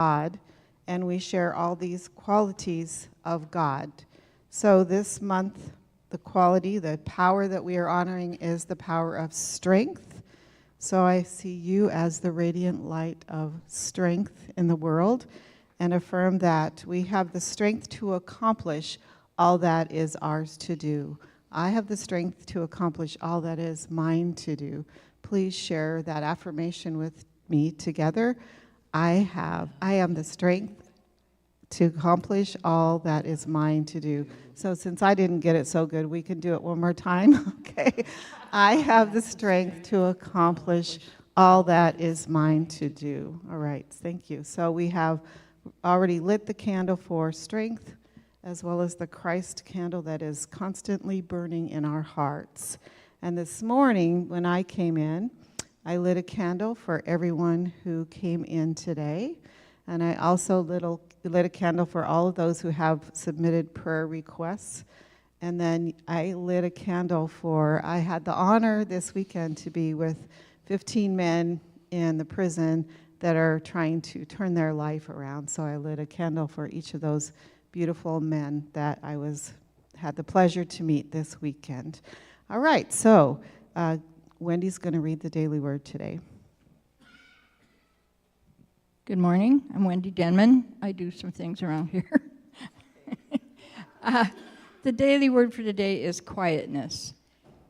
God, and we share all these qualities of God. So this month, the quality, the power that we are honoring is the power of strength. So I see you as the radiant light of strength in the world, and affirm that we have the strength to accomplish all that is ours to do. I have the strength to accomplish all that is mine to do. Please share that affirmation with me together. I am the strength to accomplish all that is mine to do. So since I didn't get it so good, we can do it one more time, okay? I have the strength to accomplish all that is mine to do. All right, thank you. So we have already lit the candle for strength, as well as the Christ candle that is constantly burning in our hearts. And this morning, when I came in, I lit a candle for everyone who came in today. And I also lit a candle for all of those who have submitted prayer requests. And then I lit a candle I had the honor this weekend to be with 15 men in the prison that are trying to turn their life around. So I lit a candle for each of those beautiful men that I had the pleasure to meet this weekend. All right, so Wendy's going to read the daily word today. Good morning. I'm Wendy Denman. I do some things around here. The daily word for today is quietness.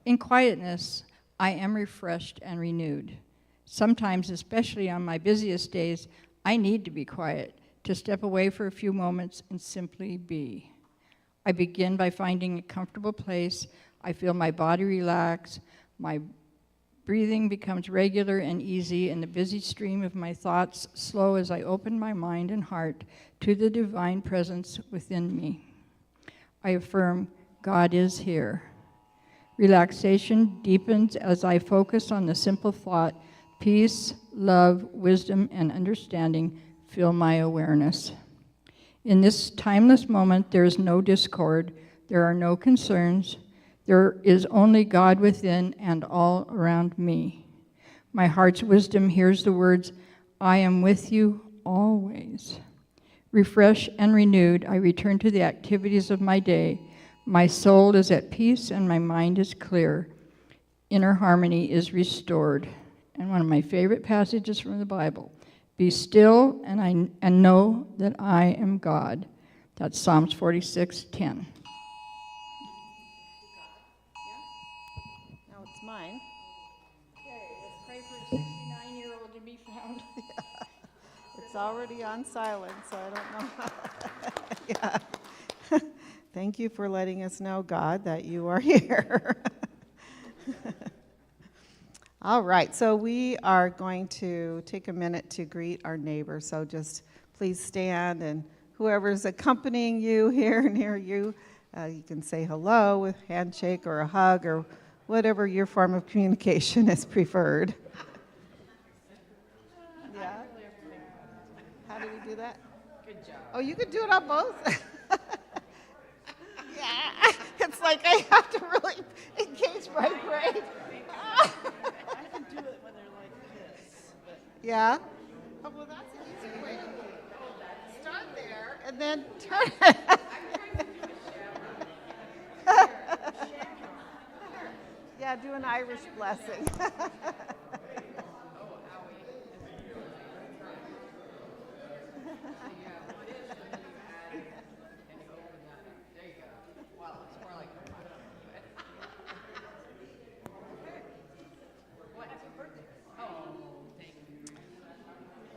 In quietness, I am refreshed and renewed. Sometimes, especially on my busiest days, I need to be quiet, to step away for a few moments and simply be. I begin by finding a comfortable place. I feel my body relax. My breathing becomes regular and easy, and the busy stream of my thoughts slow as I open my mind and heart to the divine presence within me. I affirm, God is here. Relaxation deepens as I focus on the simple thought, peace, love, wisdom, and understanding fill my awareness. In this timeless moment, there is no discord, there are no concerns, there is only God within and all around me. My heart's wisdom hears the words, I am with you always. Refreshed and renewed, I return to the activities of my day. My soul is at peace and my mind is clear. Inner harmony is restored. And one of my favorite passages from the Bible, be still and know that I am God. That's Psalms 46:10. Now it's mine. Okay, let's pray for a 69-year-old to be found. It's already on silent, so I don't know. Yeah. Thank you for letting us know, God, that you are here. All right, so we are going to take a minute to greet our neighbor. So just please stand, and whoever's accompanying you here near you, you can say hello with a handshake or a hug or whatever your form of communication is preferred. Yeah? How do we do that? Good job. Oh, you could do it on both? Yeah, it's like I have to really engage my brain. I can do it when they're like this. But Yeah? Oh, well, that's an easy way to start there and then turn it. Yeah, do an Irish blessing.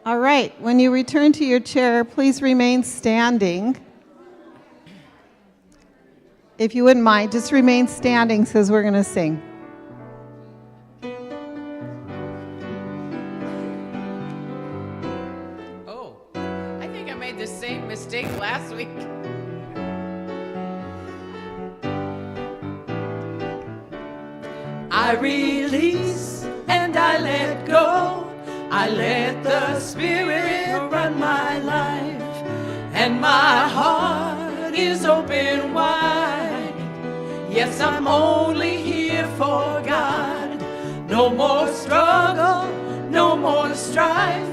All right, when you return to your chair, please remain standing. If you wouldn't mind, just remain standing because we're going to sing. oh, I think I made the same mistake last week. I release and I let go. I let the Spirit run my life, and my heart is open wide. Yes, I'm only here for God. No more struggle, no more strife.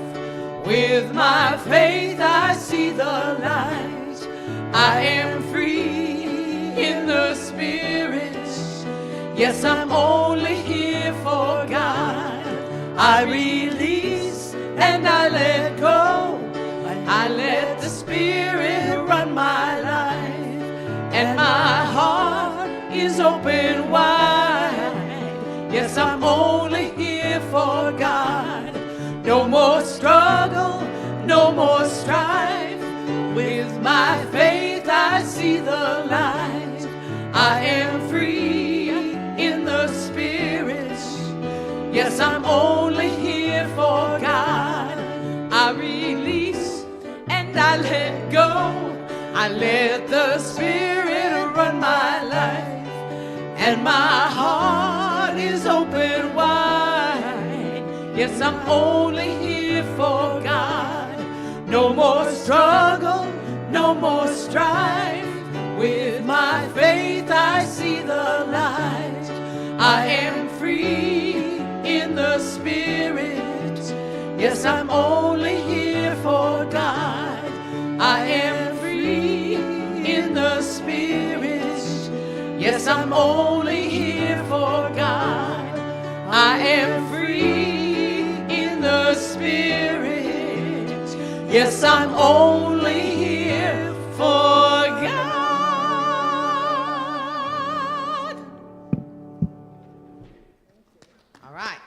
With my faith I see the light. I am free in the Spirit. Yes, I'm only here for God. I release and I let go. I let the Spirit run my life. And my heart is open wide. Yes, I'm only here for God. No more struggle, no more strife. With my faith I see the light. I am free in the Spirit. Yes, I'm only here for God. I release and I let go. I let the Spirit run my life. And my heart is open wide. Yes, I'm only here for God. No more struggle, no more strife. With my faith I see the light. I am free in the Spirit. Yes, I'm only here for God. I am free in the Spirit. Yes, I'm only here for God. I am free in the Spirit. Yes, I'm only here for God. All right.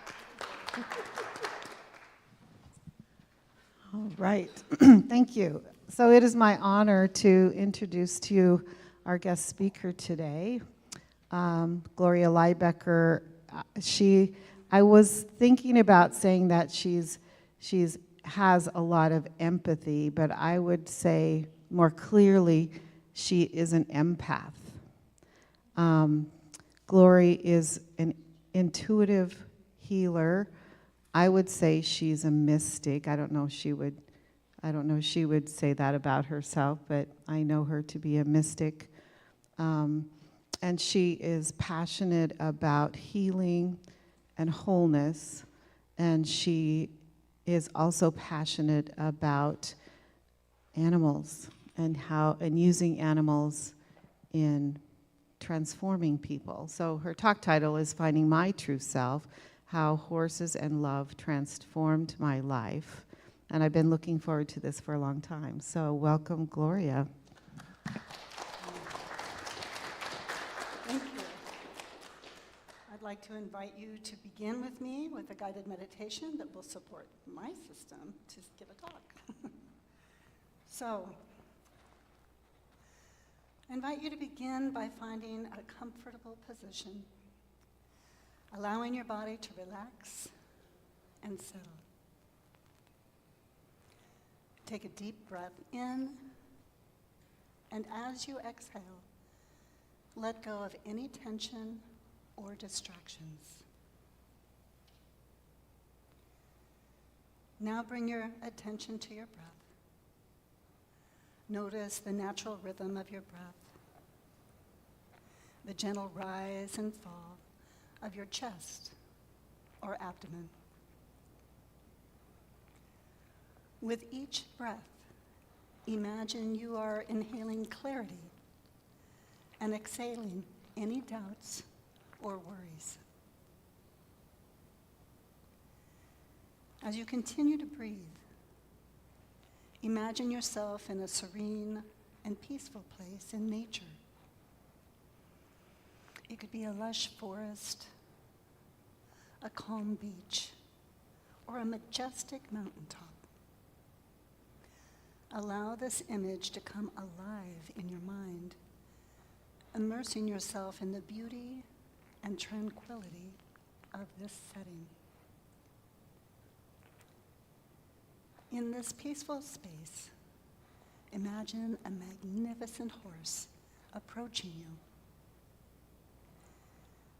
All right. Thank you. So it is my honor to introduce to you our guest speaker today, Gloria Lybecker. I was thinking about saying that she's has a lot of empathy, but I would say more clearly she is an empath. Glory is an intuitive healer. I would say she's a mystic. I don't know if she would say that about herself, but I know her to be a mystic. And she is passionate about healing and wholeness, and she is also passionate about animals and using animals in transforming people. So her talk title is Finding My True Self: How Horses and Love Transformed My Life. And I've been looking forward to this for a long time. So welcome, Gloria. Thank you. I'd like to invite you to begin with me with a guided meditation that will support my system to give a talk. So, I invite you to begin by finding a comfortable position, allowing your body to relax and settle. Take a deep breath in, and as you exhale, let go of any tension or distractions. Now bring your attention to your breath. Notice the natural rhythm of your breath, the gentle rise and fall of your chest or abdomen. With each breath, imagine you are inhaling clarity and exhaling any doubts or worries. As you continue to breathe, imagine yourself in a serene and peaceful place in nature. It could be a lush forest, a calm beach, or a majestic mountaintop. Allow this image to come alive in your mind, immersing yourself in the beauty and tranquility of this setting. In this peaceful space, imagine a magnificent horse approaching you.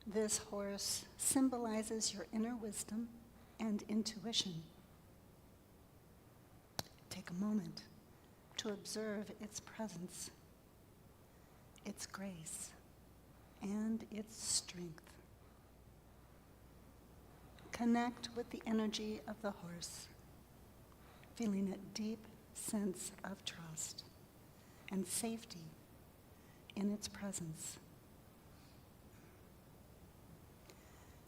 This horse symbolizes your inner wisdom and intuition. Take a moment to observe its presence, its grace, and its strength. Connect with the energy of the horse. feeling a deep sense of trust and safety in its presence.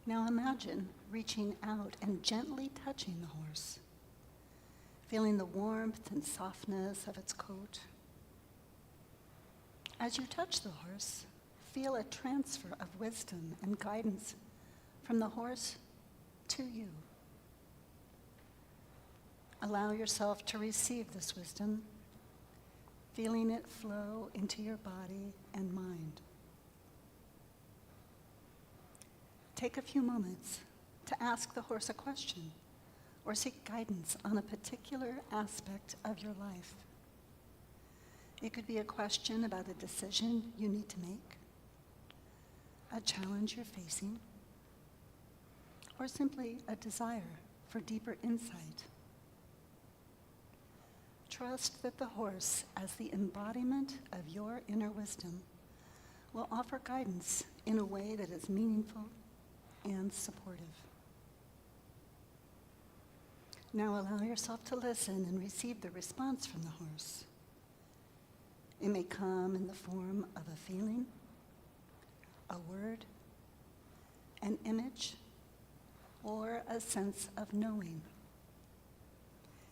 Now imagine reaching out and gently touching the horse, feeling the warmth and softness of its coat. As you touch the horse, feel a transfer of wisdom and guidance from the horse to you. Allow yourself to receive this wisdom, feeling it flow into your body and mind. Take a few moments to ask the horse a question or seek guidance on a particular aspect of your life. It could be a question about a decision you need to make, a challenge you're facing, or simply a desire for deeper insight. Trust that the horse, as the embodiment of your inner wisdom, will offer guidance in a way that is meaningful and supportive. Now allow yourself to listen and receive the response from the horse. It may come in the form of a feeling, a word, an image, or a sense of knowing.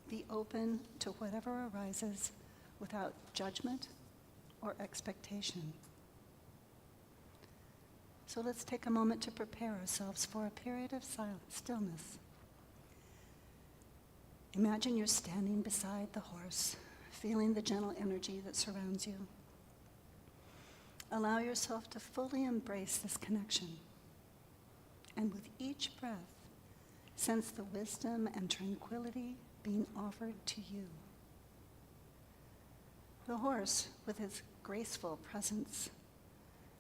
Be open to whatever arises without judgment or expectation. So let's take a moment to prepare ourselves for a period of stillness. Imagine you're standing beside the horse, feeling the gentle energy that surrounds you. Allow yourself to fully embrace this connection. And with each breath, sense the wisdom and tranquility being offered to you. The horse, with his graceful presence,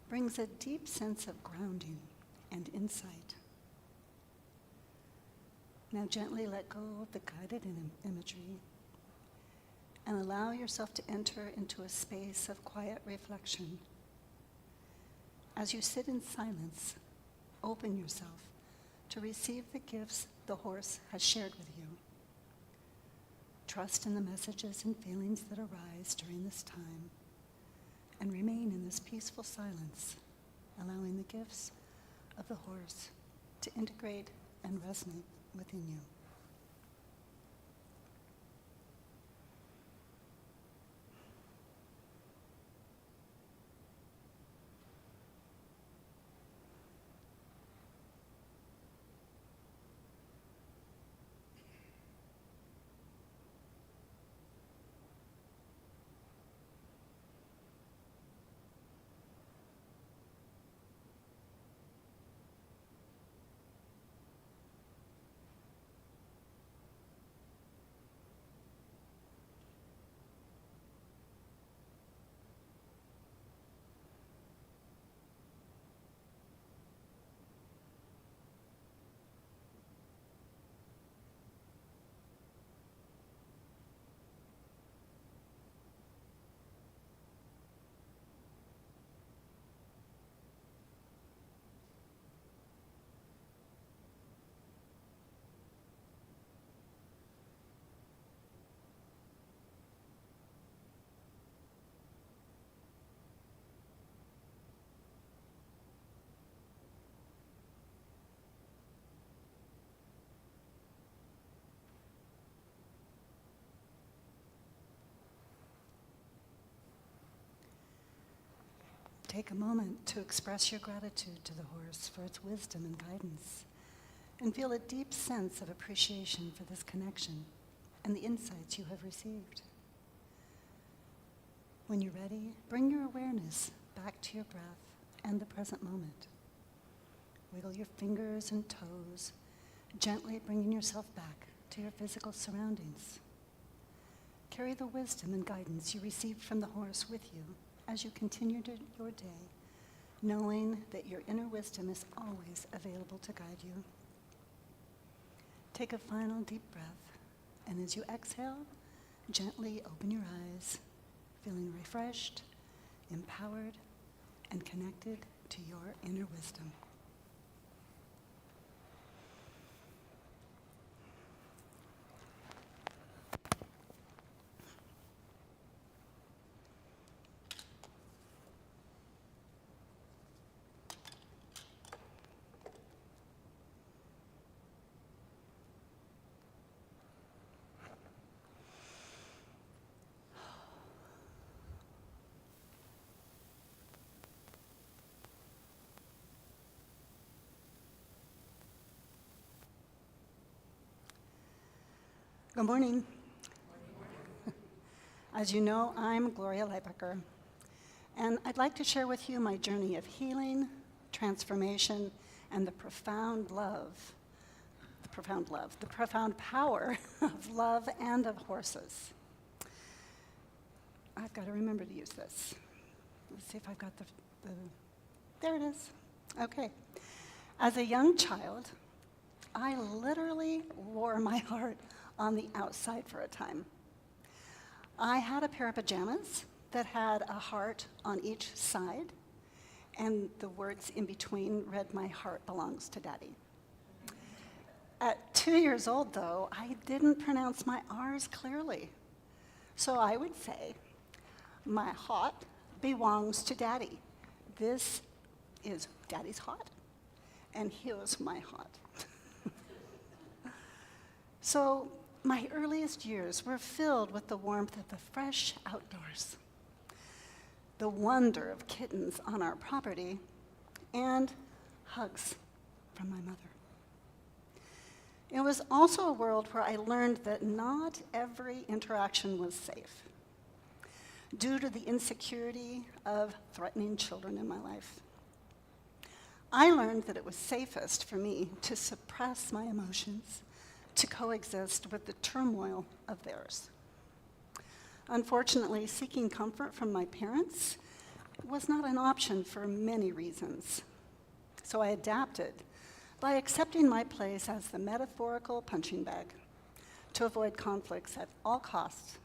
brings a deep sense of grounding and insight. Now gently let go of the guided imagery and allow yourself to enter into a space of quiet reflection. As you sit in silence, open yourself to receive the gifts the horse has shared with you. Trust in the messages and feelings that arise during this time, and remain in this peaceful silence, allowing the gifts of the horse to integrate and resonate within you. Take a moment to express your gratitude to the horse for its wisdom and guidance, and feel a deep sense of appreciation for this connection and the insights you have received. When you're ready, bring your awareness back to your breath and the present moment. Wiggle your fingers and toes, gently bringing yourself back to your physical surroundings. Carry the wisdom and guidance you received from the horse with you as you continue your day, knowing that your inner wisdom is always available to guide you. Take a final deep breath, and as you exhale, gently open your eyes, feeling refreshed, empowered, and connected to your inner wisdom. Good morning. As you know, I'm Gloria Lybecker, and I'd like to share with you my journey of healing, transformation, and the profound power of love and of horses. I've got to remember to use this. Let's see if I've got there it is. Okay. As a young child, I literally wore my heart on the outside for a time. I had a pair of pajamas that had a heart on each side, and the words in between read, "My heart belongs to Daddy." At 2 years old, though, I didn't pronounce my R's clearly. So I would say, "My heart belongs to Daddy. This is Daddy's heart, and here's my heart." So my earliest years were filled with the warmth of the fresh outdoors, the wonder of kittens on our property, and hugs from my mother. It was also a world where I learned that not every interaction was safe due to the insecurity of threatening children in my life. I learned that it was safest for me to suppress my emotions, to coexist with the turmoil of theirs. Unfortunately, seeking comfort from my parents was not an option for many reasons. So I adapted by accepting my place as the metaphorical punching bag to avoid conflicts at all costs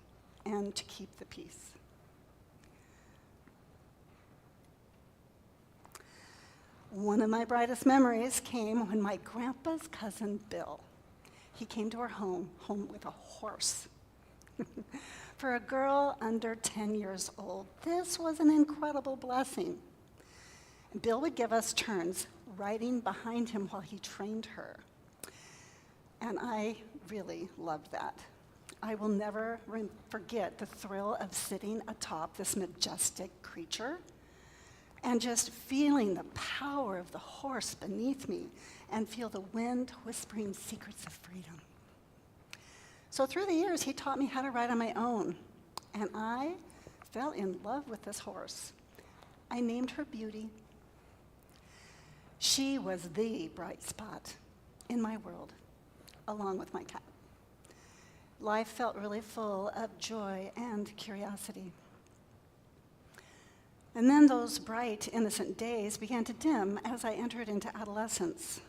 and to keep the peace. One of my brightest memories came when my grandpa's cousin Bill, he came to our home with a horse. For a girl under 10 years old, this was an incredible blessing. Bill would give us turns riding behind him while he trained her. And I really loved that. I will never forget the thrill of sitting atop this majestic creature and just feeling the power of the horse beneath me and feel the wind whispering secrets of freedom. So through the years, he taught me how to ride on my own, and I fell in love with this horse. I named her Beauty. She was the bright spot in my world, along with my cat. Life felt really full of joy and curiosity. And then those bright, innocent days began to dim as I entered into adolescence.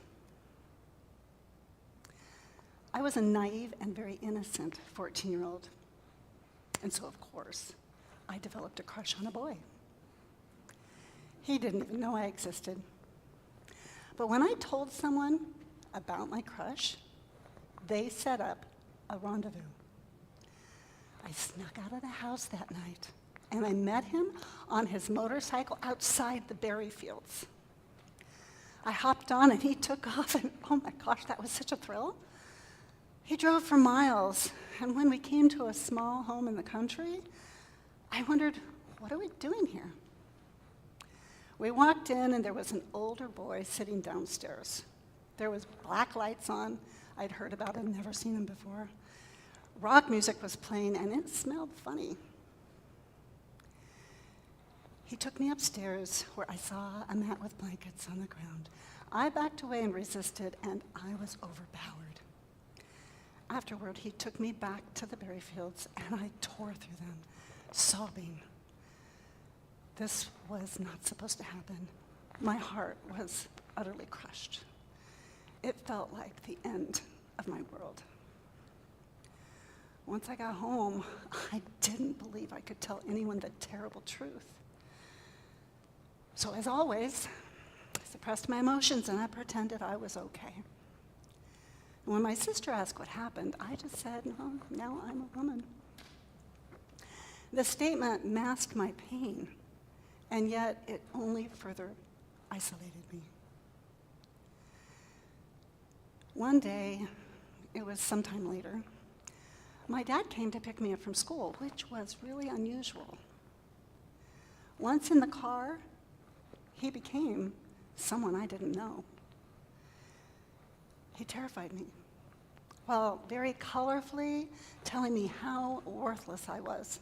I was a naive and very innocent 14-year-old. And so, of course, I developed a crush on a boy. He didn't even know I existed. But when I told someone about my crush, they set up a rendezvous. I snuck out of the house that night, and I met him on his motorcycle outside the berry fields. I hopped on, and he took off, and oh my gosh, that was such a thrill. He drove for miles, and when we came to a small home in the country, I wondered, what are we doing here? We walked in, and there was an older boy sitting downstairs. There was black lights on. I'd heard about him, never seen him before. Rock music was playing, and it smelled funny. He took me upstairs, where I saw a mat with blankets on the ground. I backed away and resisted, and I was overpowered. Afterward, he took me back to the berry fields, and I tore through them, sobbing. This was not supposed to happen. My heart was utterly crushed. It felt like the end of my world. Once I got home, I didn't believe I could tell anyone the terrible truth. So as always, I suppressed my emotions and I pretended I was okay. And when my sister asked what happened, I just said, well, now I'm a woman. The statement masked my pain, and yet it only further isolated me. One day, it was sometime later, my dad came to pick me up from school, which was really unusual. Once in the car, he became someone I didn't know. He terrified me. while very colorfully telling me how worthless I was.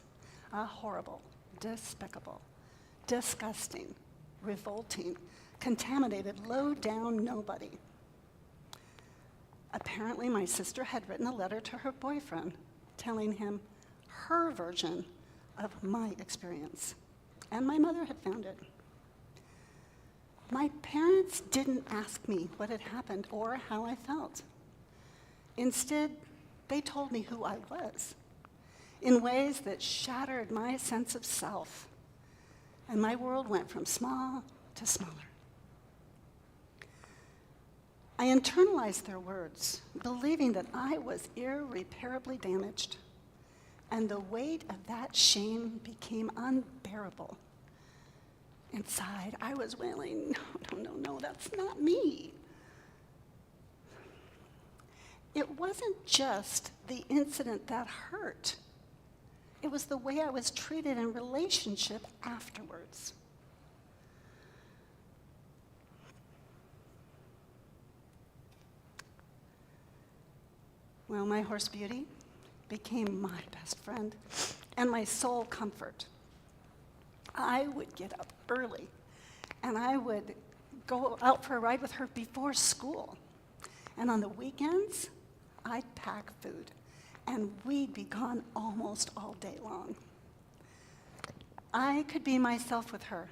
A horrible, despicable, disgusting, revolting, contaminated, low-down nobody. Apparently, my sister had written a letter to her boyfriend telling him her version of my experience, and my mother had found it. My parents didn't ask me what had happened or how I felt. Instead, they told me who I was in ways that shattered my sense of self, and my world went from small to smaller. I internalized their words, believing that I was irreparably damaged, and the weight of that shame became unbearable. Inside, I was wailing, no, that's not me. It wasn't just the incident that hurt. It was the way I was treated in relationship afterwards. Well, my horse Beauty became my best friend and my sole comfort. I would get up early and I would go out for a ride with her before school. And on the weekends, I'd pack food and we'd be gone almost all day long. I could be myself with her.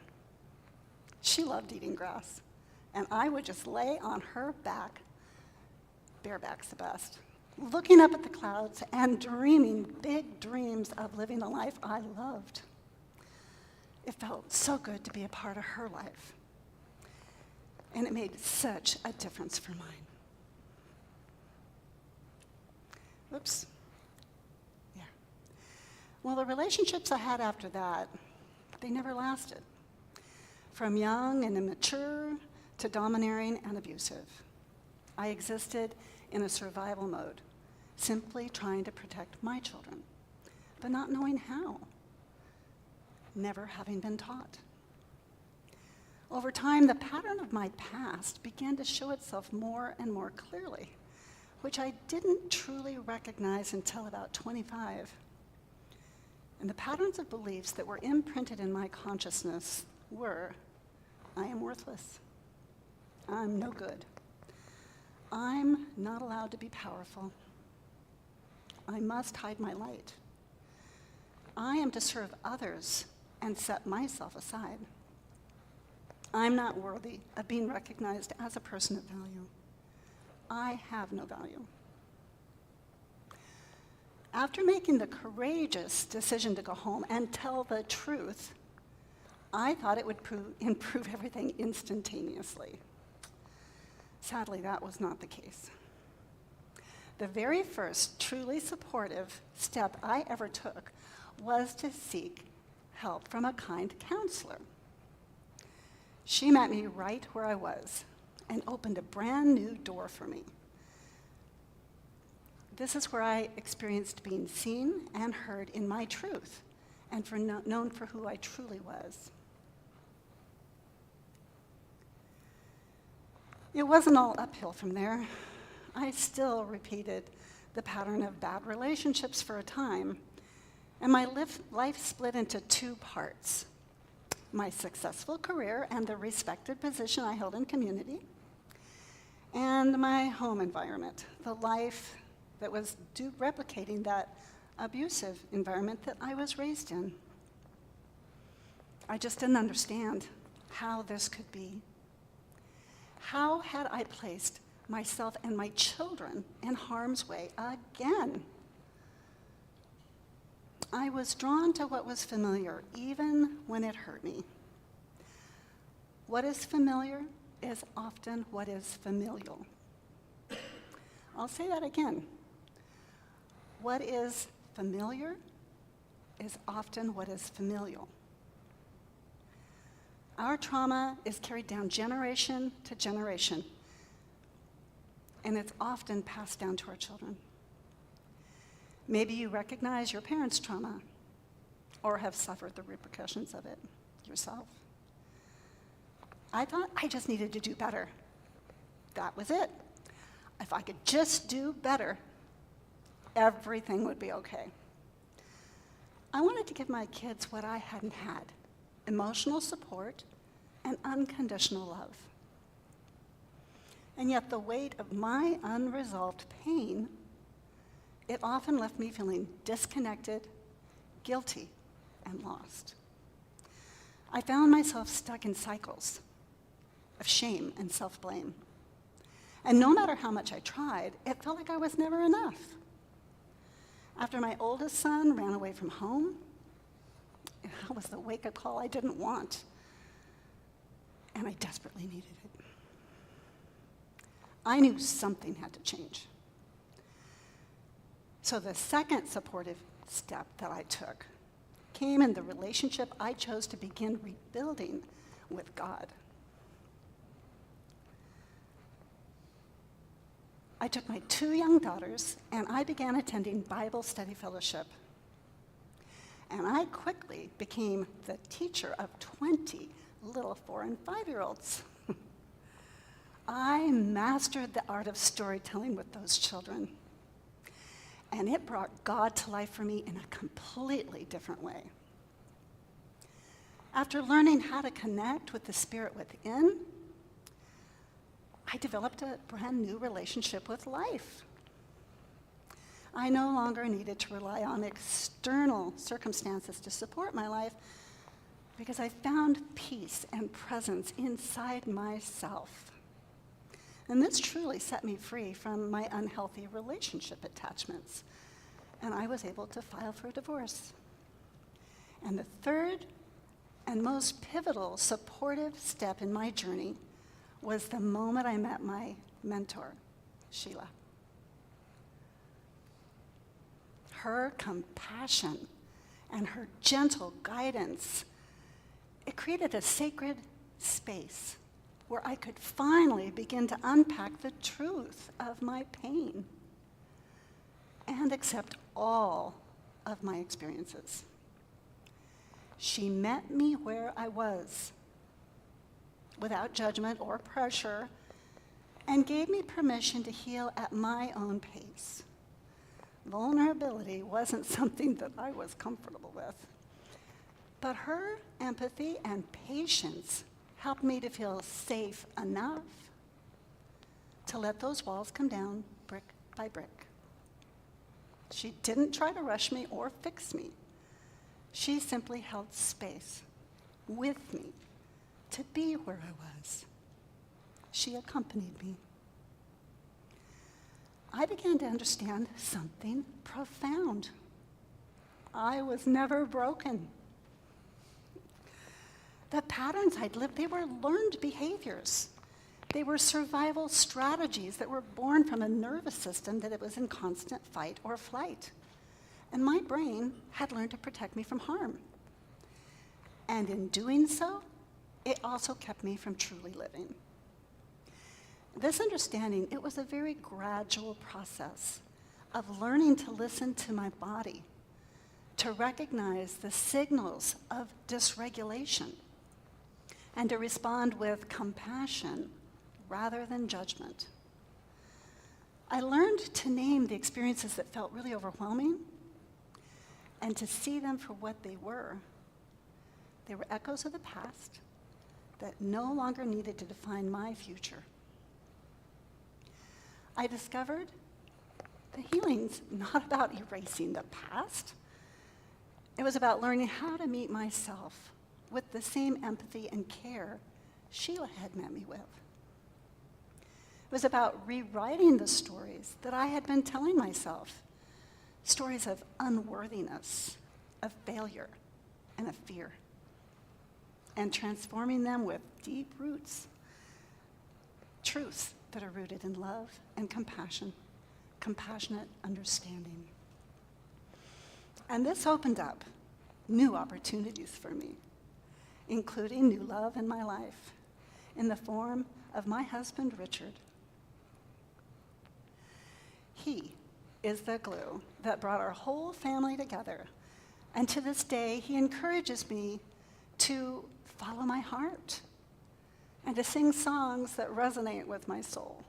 She loved eating grass, and I would just lay on her back, bareback's the best, looking up at the clouds and dreaming big dreams of living the life I loved. It felt so good to be a part of her life, and it made such a difference for mine. Oops. Yeah. Well, the relationships I had after that, they never lasted. From young and immature to domineering and abusive. I existed in a survival mode, simply trying to protect my children, but not knowing how, never having been taught. Over time, the pattern of my past began to show itself more and more clearly, which I didn't truly recognize until about 25. And the patterns of beliefs that were imprinted in my consciousness were, I am worthless. I'm no good. I'm not allowed to be powerful. I must hide my light. I am to serve others and set myself aside. I'm not worthy of being recognized as a person of value. I have no value. After making the courageous decision to go home and tell the truth, I thought it would improve everything instantaneously. Sadly, that was not the case. The very first truly supportive step I ever took was to seek help from a kind counselor. She met me right where I was and opened a brand new door for me. This is where I experienced being seen and heard in my truth and known for who I truly was. It wasn't all uphill from there. I still repeated the pattern of bad relationships for a time, and my life split into two parts: my successful career and the respected position I held in community, and my home environment, the life that was replicating that abusive environment that I was raised in. I just didn't understand how this could be. How had I placed myself and my children in harm's way again? I was drawn to what was familiar, even when it hurt me. What is familiar is often what is familial. I'll say that again. What is familiar is often what is familial. Our trauma is carried down generation to generation, and it's often passed down to our children. Maybe you recognize your parents' trauma or have suffered the repercussions of it yourself. I thought I just needed to do better. That was it. If I could just do better, everything would be okay. I wanted to give my kids what I hadn't had: emotional support and unconditional love. And yet the weight of my unresolved pain, it often left me feeling disconnected, guilty, and lost. I found myself stuck in cycles of shame and self-blame. And no matter how much I tried, it felt like I was never enough. After my oldest son ran away from home, it was the wake-up call I didn't want, and I desperately needed it. I knew something had to change. So the second supportive step that I took came in the relationship I chose to begin rebuilding with God. I took my 2 young daughters and I began attending Bible study fellowship. And I quickly became the teacher of 20 little 4- and 5-year-olds. I mastered the art of storytelling with those children. And it brought God to life for me in a completely different way. After learning how to connect with the Spirit within, I developed a brand new relationship with life. I no longer needed to rely on external circumstances to support my life because I found peace and presence inside myself. And this truly set me free from my unhealthy relationship attachments. And I was able to file for a divorce. And the third and most pivotal supportive step in my journey was the moment I met my mentor, Sheila. Her compassion and her gentle guidance, it created a sacred space where I could finally begin to unpack the truth of my pain and accept all of my experiences. She met me where I was, without judgment or pressure, and gave me permission to heal at my own pace. Vulnerability wasn't something that I was comfortable with, but her empathy and patience helped me to feel safe enough to let those walls come down brick by brick. She didn't try to rush me or fix me. She simply held space with me to be where I was. She accompanied me. I began to understand something profound. I was never broken. The patterns I'd lived, they were learned behaviors. They were survival strategies that were born from a nervous system that it was in constant fight or flight. And my brain had learned to protect me from harm. And in doing so, it also kept me from truly living. This understanding, it was a very gradual process of learning to listen to my body, to recognize the signals of dysregulation, and to respond with compassion rather than judgment. I learned to name the experiences that felt really overwhelming and to see them for what they were. They were echoes of the past that no longer needed to define my future. I discovered that healing's not about erasing the past. It was about learning how to meet myself with the same empathy and care Sheila had met me with. It was about rewriting the stories that I had been telling myself, stories of unworthiness, of failure, and of fear, and transforming them with deep roots, truths that are rooted in love and compassion, compassionate understanding. And this opened up new opportunities for me, including new love in my life, in the form of my husband, Richard. He is the glue that brought our whole family together, and to this day, he encourages me to follow my heart and to sing songs that resonate with my soul.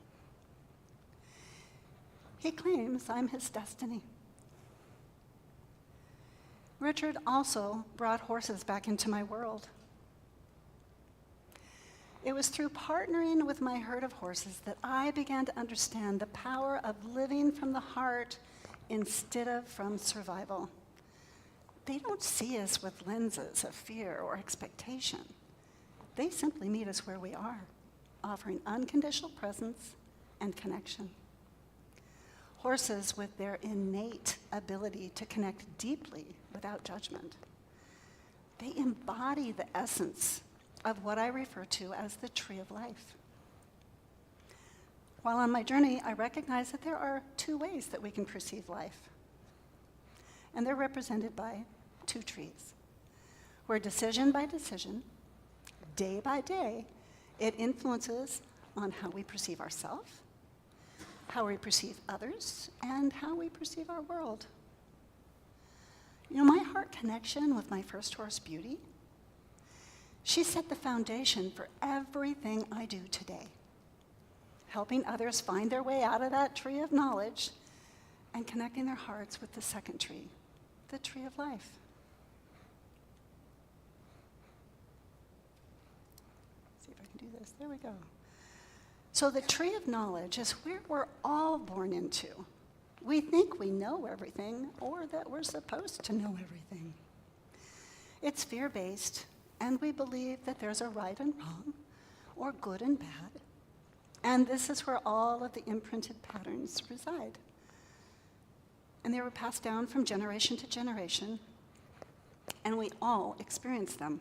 He claims I'm his destiny, Richard also brought horses back into my world. It was through partnering with my herd of horses that I began to understand the power of living from the heart instead of from survival. They don't see us with lenses of fear or expectation. They simply meet us where we are, offering unconditional presence and connection. Horses, with their innate ability to connect deeply without judgment, they embody the essence of what I refer to as the tree of life. While on my journey, I recognize that there are two ways that we can perceive life, and they're represented by two trees, where decision by decision, day by day, it influences on how we perceive ourselves, how we perceive others, and how we perceive our world. You know, my heart connection with my first horse, Beauty, she set the foundation for everything I do today, helping others find their way out of that tree of knowledge and connecting their hearts with the second tree, the tree of life. See if I can do this. There we go. So the tree of knowledge is where we're all born into. We think we know everything, or that we're supposed to know everything. It's fear-based, and we believe that there's a right and wrong, or good and bad. And this is where all of the imprinted patterns reside. And they were passed down from generation to generation, and we all experience them.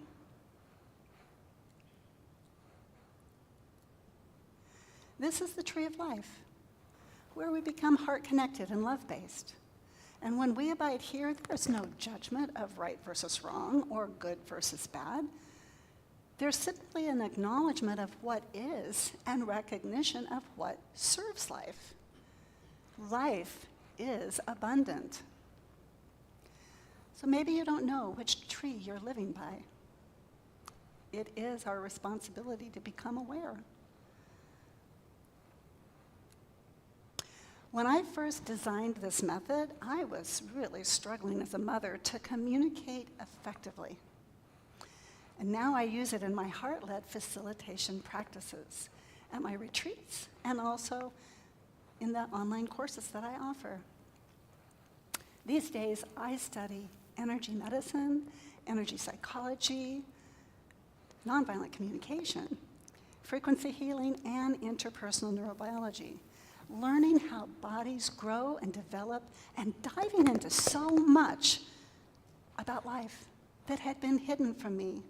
This is the tree of life, where we become heart-connected and love-based. And when we abide here, there's no judgment of right versus wrong or good versus bad. There's simply an acknowledgement of what is and recognition of what serves life. Life is abundant. So maybe you don't know which tree you're living by. It is our responsibility to become aware. When I first designed this method, I was really struggling as a mother to communicate effectively. And now I use it in my heart-led facilitation practices at my retreats and also in the online courses that I offer. These days, I study energy medicine, energy psychology, nonviolent communication, frequency healing, and interpersonal neurobiology, learning how bodies grow and develop and diving into so much about life that had been hidden from me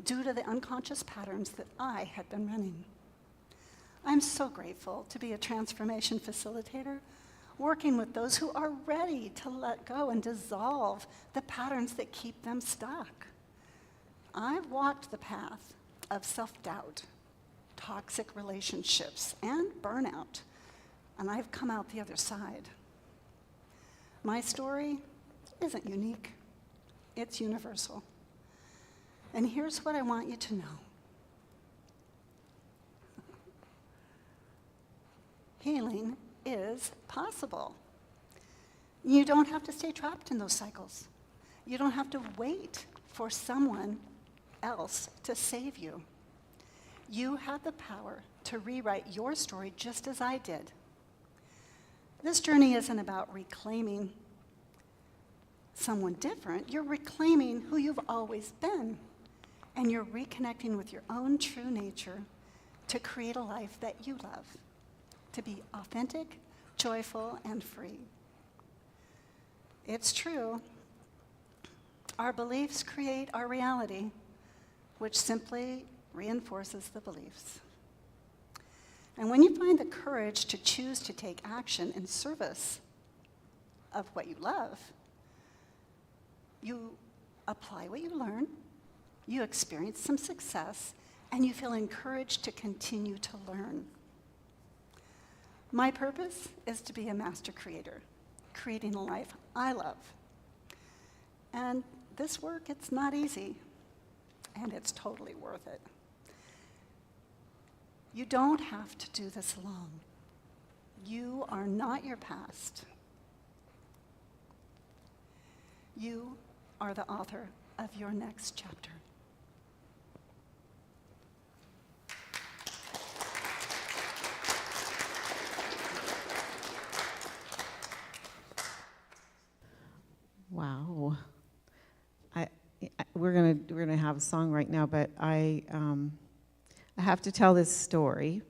due to the unconscious patterns that I had been running. I'm so grateful to be a transformation facilitator, working with those who are ready to let go and dissolve the patterns that keep them stuck. I've walked the path of self-doubt, toxic relationships, and burnout, and I've come out the other side. My story isn't unique. It's universal. And here's what I want you to know. Healing is possible. You don't have to stay trapped in those cycles. You don't have to wait for someone else to save you. You have the power to rewrite your story just as I did. This journey isn't about reclaiming someone different. You're reclaiming who you've always been. And you're reconnecting with your own true nature to create a life that you love, to be authentic, joyful, and free. It's true. Our beliefs create our reality, which simply reinforces the beliefs. And when you find the courage to choose to take action in service of what you love, you apply what you learn, you experience some success, and you feel encouraged to continue to learn. My purpose is to be a master creator, creating a life I love. And this work, it's not easy, and it's totally worth it. You don't have to do this alone. You are not your past. You are the author of your next chapter. Wow. We're gonna have a song right now, but I have to tell this story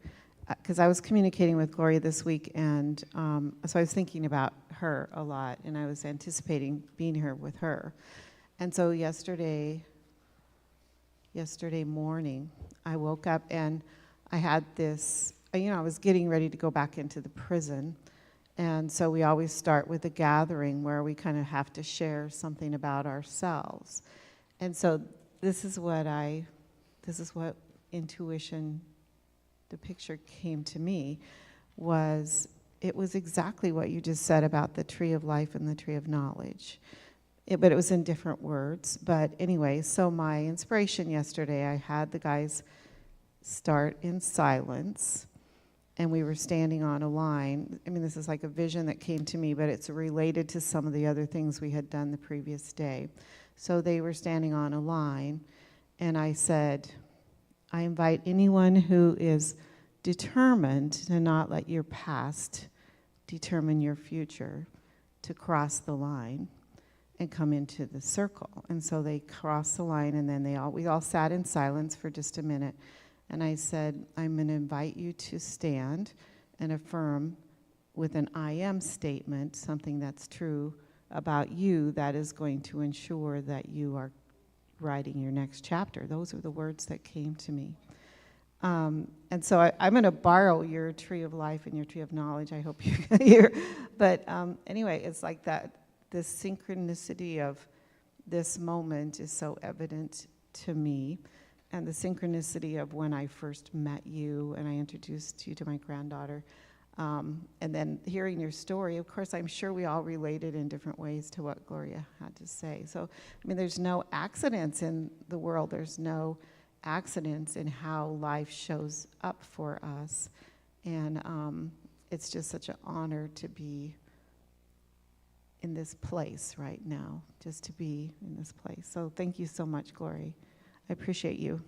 because I was communicating with Gloria this week, and so I was thinking about her a lot, and I was anticipating being here with her. And so yesterday morning, I woke up and I had this. I was getting ready to go back into the prison. And so we always start with a gathering where we kind of have to share something about ourselves. And so this is what intuition, the picture came to me, it was exactly what you just said about the tree of life and the tree of knowledge. But it was in different words. But anyway, so my inspiration yesterday, I had the guys start in silence. And we were standing on a line. I mean, this is like a vision that came to me, but it's related to some of the other things we had done the previous day. So they were standing on a line, and I said, I invite anyone who is determined to not let your past determine your future to cross the line and come into the circle. And so they crossed the line, and then we all sat in silence for just a minute. And I said, I'm going to invite you to stand and affirm with an I am statement, something that's true about you that is going to ensure that you are writing your next chapter. Those are the words that came to me. And so I'm going to borrow your tree of life and your tree of knowledge. I hope you can hear. But anyway, it's like that. This synchronicity of this moment is so evident to me. And the synchronicity of when I first met you and I introduced you to my granddaughter. And then hearing your story, of course, I'm sure we all related in different ways to what Gloria had to say. So, I mean, there's no accidents in the world. There's no accidents in how life shows up for us. And it's just such an honor to be in this place right now, just to be in this place. So thank you so much, Gloria. I appreciate you.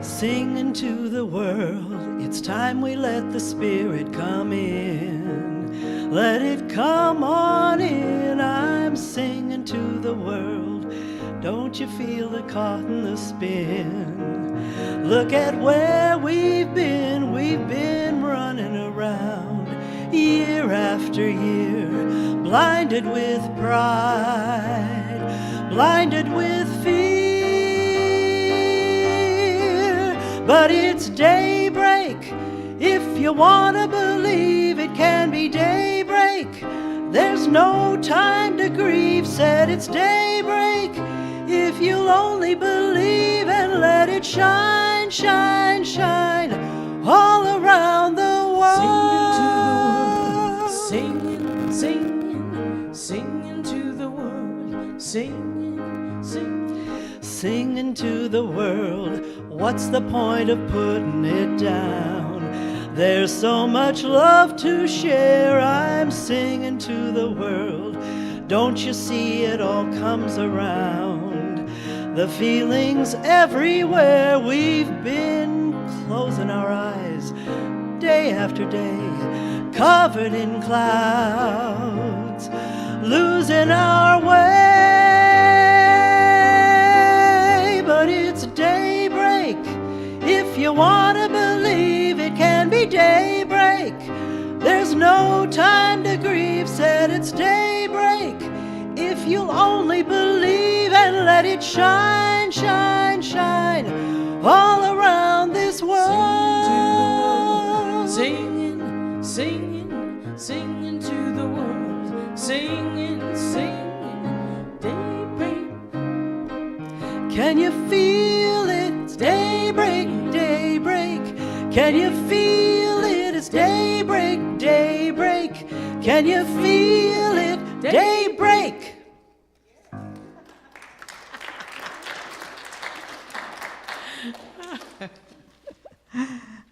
Singing to the world, it's time we let the Spirit come in. Let it come on in. I'm singing to the world. Don't you feel the caught in the spin? Look at where we've been. We've been running around year after year, blinded with pride, blinded with fear. But it's daybreak. If you want to believe, it can be daybreak. There's no time to grieve. Said it's daybreak. If you'll only believe and let it shine, shine, shine all around the world. Singing, singing, singing to the world. Singing, singing, singing to the world. What's the point of putting it down? There's so much love to share. I'm singing to the world. Don't you see it all comes around? The feelings everywhere. We've been closing our eyes day after day, covered in clouds, losing our way. But it's daybreak. If you want to believe, it can be daybreak. There's no time to grieve. Said it's daybreak. If you'll only believe and let it shine, shine, shine all around this world. singing, singing, singing to the world. Singing, singing, daybreak. Can you feel it? It's daybreak, daybreak. Can you feel it? It's daybreak, daybreak. Can you feel it? Daybreak.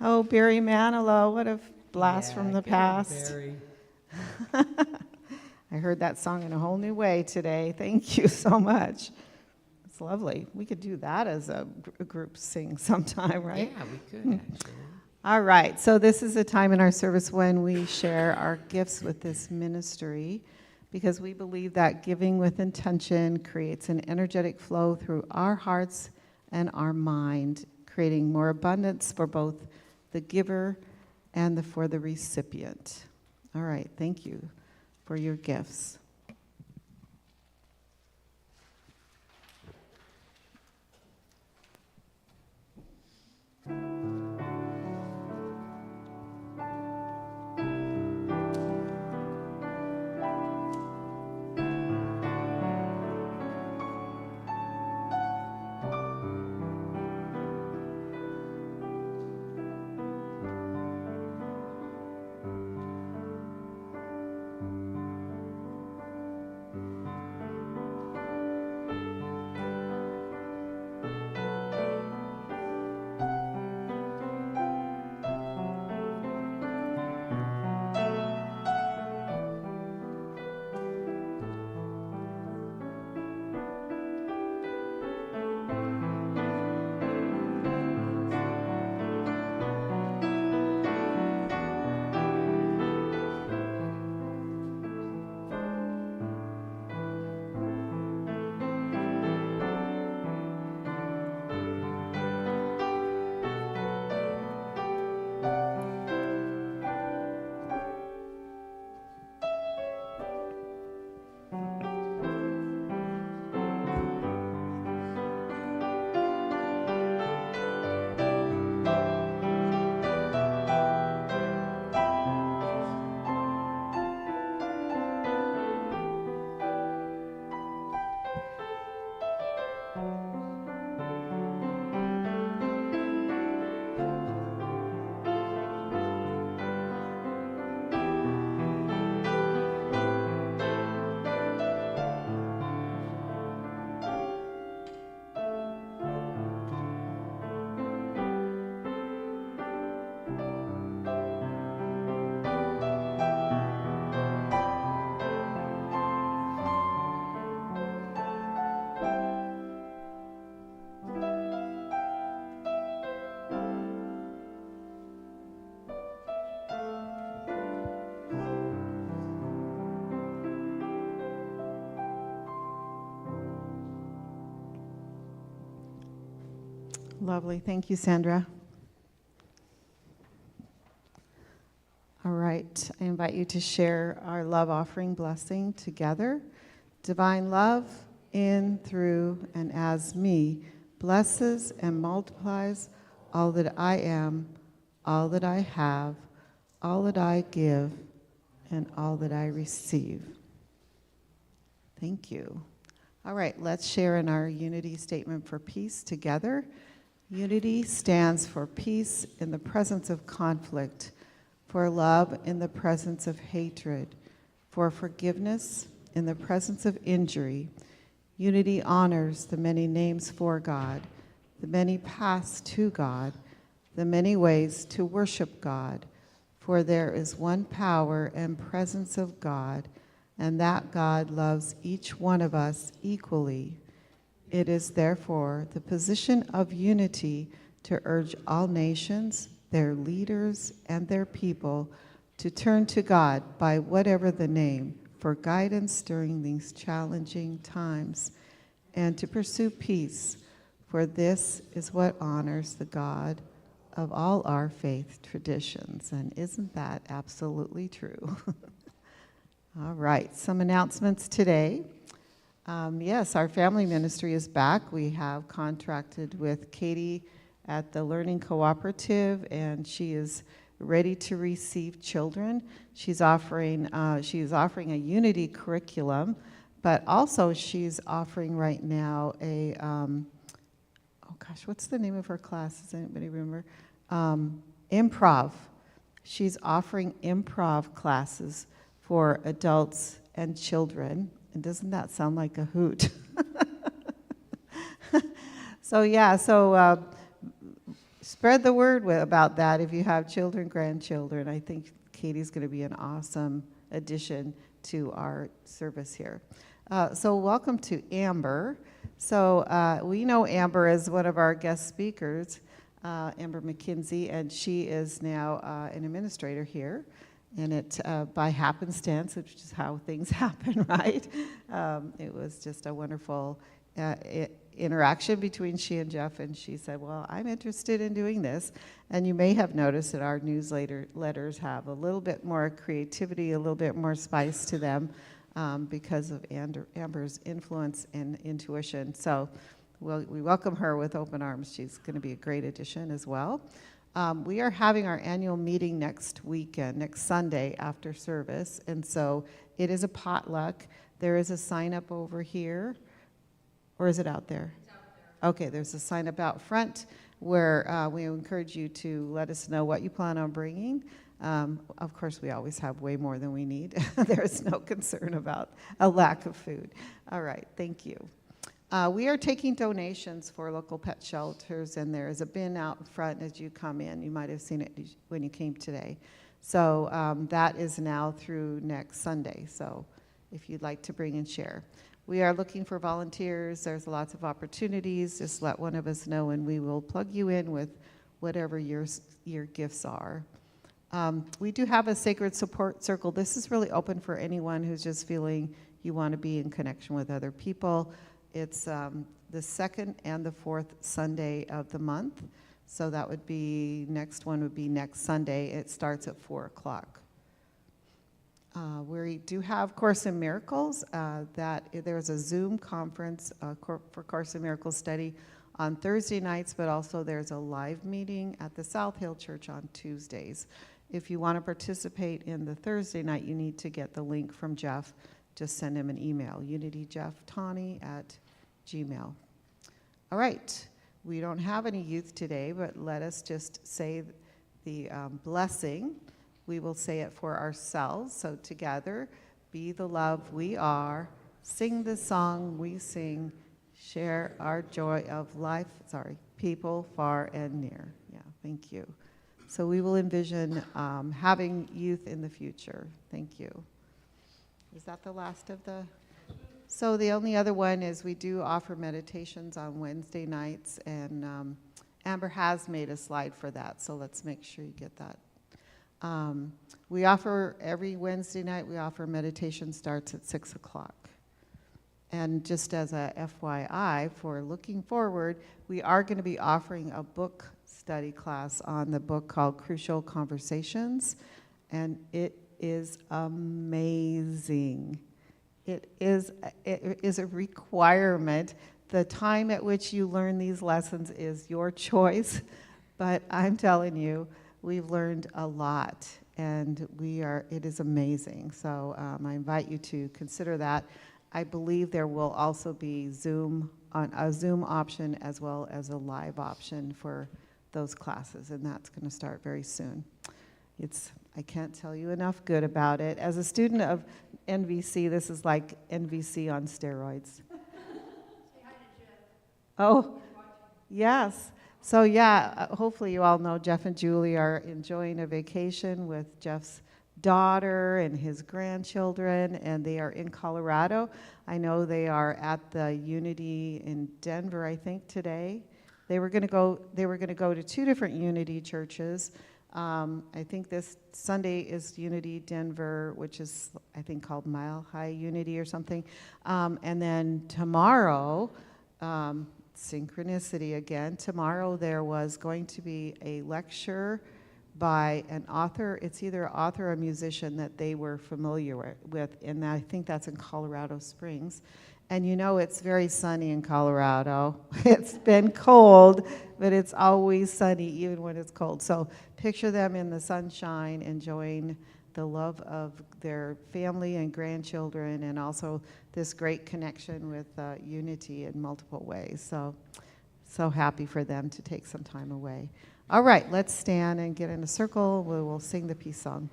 Oh, Barry Manilow, what a blast Yeah, from the get it, past. Barry. I heard that song in a whole new way today. Thank you so much. It's lovely. We could do that as a group sing sometime, right? Yeah, we could actually. All right, so this is a time in our service when we share our gifts with this ministry because we believe that giving with intention creates an energetic flow through our hearts and our mind, creating more abundance for both the giver and for the recipient. All right, thank you for your gifts. Lovely. Thank you, Sandra. All right. I invite you to share our love offering blessing together. Divine love in, through, and as me blesses and multiplies all that I am, all that I have, all that I give, and all that I receive. Thank you. All right, let's share in our unity statement for peace together. Unity stands for peace in the presence of conflict, for love in the presence of hatred, for forgiveness in the presence of injury. Unity honors the many names for God, the many paths to God, the many ways to worship God, for there is one power and presence of God, and that God loves each one of us equally. It is therefore the position of unity to urge all nations, their leaders, and their people to turn to God by whatever the name for guidance during these challenging times, and to pursue peace, for this is what honors the God of all our faith traditions. And isn't that absolutely true? All right, some announcements today. Yes, our family ministry is back. We have contracted with Katie at the Learning Cooperative, and she is ready to receive children. She's offering a unity curriculum, but also she's offering right now a, what's the name of her class? Does anybody remember? Improv. She's offering improv classes for adults and children. And doesn't that sound like a hoot? So spread the word about that if you have children, grandchildren. I think Katie's going to be an awesome addition to our service here. So welcome to Amber. So we know Amber as one of our guest speakers, Amber McKinsey, and she is now an administrator here. And it, by happenstance, which is how things happen, right? It was just a wonderful interaction between she and Jeff, and she said, well, I'm interested in doing this. And you may have noticed that our newsletters have a little bit more creativity, a little bit more spice to them because of Amber's influence and intuition. So we welcome her with open arms. She's going to be a great addition as well. We are having our annual meeting next weekend, next Sunday after service, and so it is a potluck. There is a sign up over here, or is it out there? It's out there. Okay, there's a sign up out front where we encourage you to let us know what you plan on bringing. Of course, we always have way more than we need. There's no concern about a lack of food. All right, thank you. We are taking donations for local pet shelters, and there is a bin out front as you come in. You might have seen it when you came today. So that is now through next Sunday, so if you'd like to bring and share. We are looking for volunteers. There's lots of opportunities. Just let one of us know, and we will plug you in with whatever your gifts are. We do have a sacred support circle. This is really open for anyone who's just feeling you want to be in connection with other people. It's the second and the fourth Sunday of the month. So that would be, next one would be next Sunday. It starts at 4 o'clock. We do have Course in Miracles. There's a Zoom conference for Course in Miracles study on Thursday nights, but also there's a live meeting at the South Hill Church on Tuesdays. If you want to participate in the Thursday night, you need to get the link from Jeff. Just send him an email, unityjefftawny@gmail.com. All right, we don't have any youth today, but let us just say the blessing. We will say it for ourselves. So together, be the love we are, sing the song we sing, share our joy of life, people far and near. Yeah, thank you. So we will envision having youth in the future. Thank you. Is that the last of the? So the only other one is we do offer meditations on Wednesday nights, and Amber has made a slide for that, so let's make sure you get that. We offer every Wednesday night, we offer meditation starts at 6 o'clock. And just as a FYI, for looking forward, we are going to be offering a book study class on the book called Crucial Conversations, and it is amazing. It is a requirement. The time at which you learn these lessons is your choice, but I'm telling you, we've learned a lot, and it is amazing. So I invite you to consider that. I believe there will also be a Zoom option as well as a live option for those classes, and that's going to start very soon. I can't tell you enough good about it. As a student of NVC, this is like NVC on steroids. Say hi to Jeff. Oh, yes. So yeah, hopefully you all know Jeff and Julie are enjoying a vacation with Jeff's daughter and his grandchildren, and they are in Colorado. I know they are at the Unity in Denver, I think, today. They were going to go to two different Unity churches. I think this Sunday is Unity Denver, which is, I think, called Mile High Unity or something. And then tomorrow, synchronicity again, tomorrow there was going to be a lecture by an author. It's either an author or a musician that they were familiar with, and I think that's in Colorado Springs. And you know it's very sunny in Colorado. It's been cold, but it's always sunny even when it's cold. So picture them in the sunshine, enjoying the love of their family and grandchildren, and also this great connection with Unity in multiple ways. So happy for them to take some time away. All right, let's stand and get in a circle. We will sing the peace song.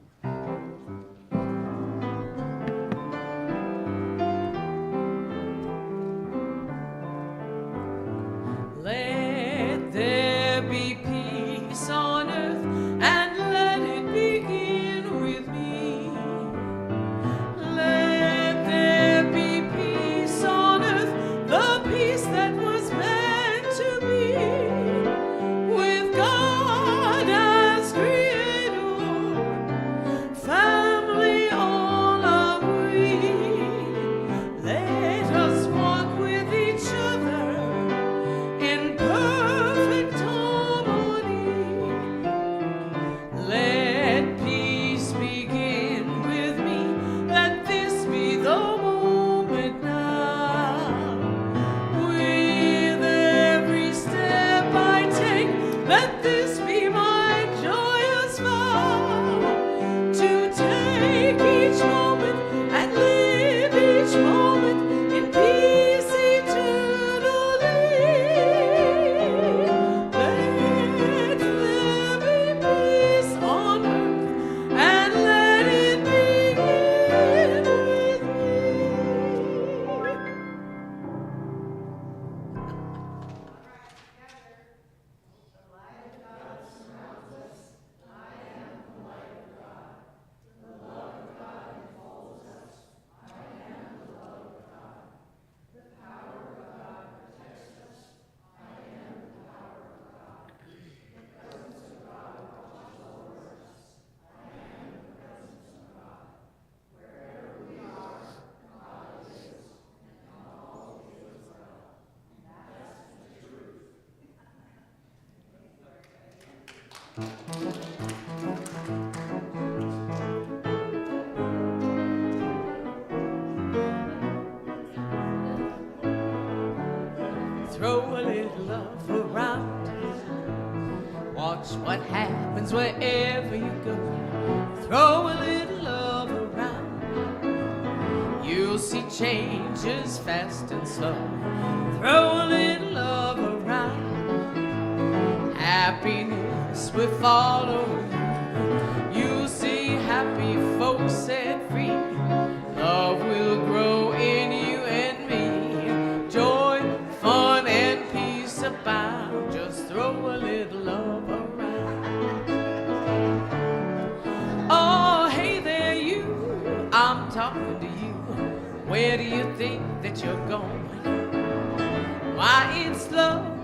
throw a little love around. Watch what happens wherever you go. Throw a little love around. You'll see changes fast and slow. Throw a little love around. Happiness will follow you. You'll see happy folks set free. Love will grow in you and me. Joy, fun, and peace abound. Just throw a little love around. Oh, hey there, you. I'm talking to you. Where do you think that you're going? Why, it's love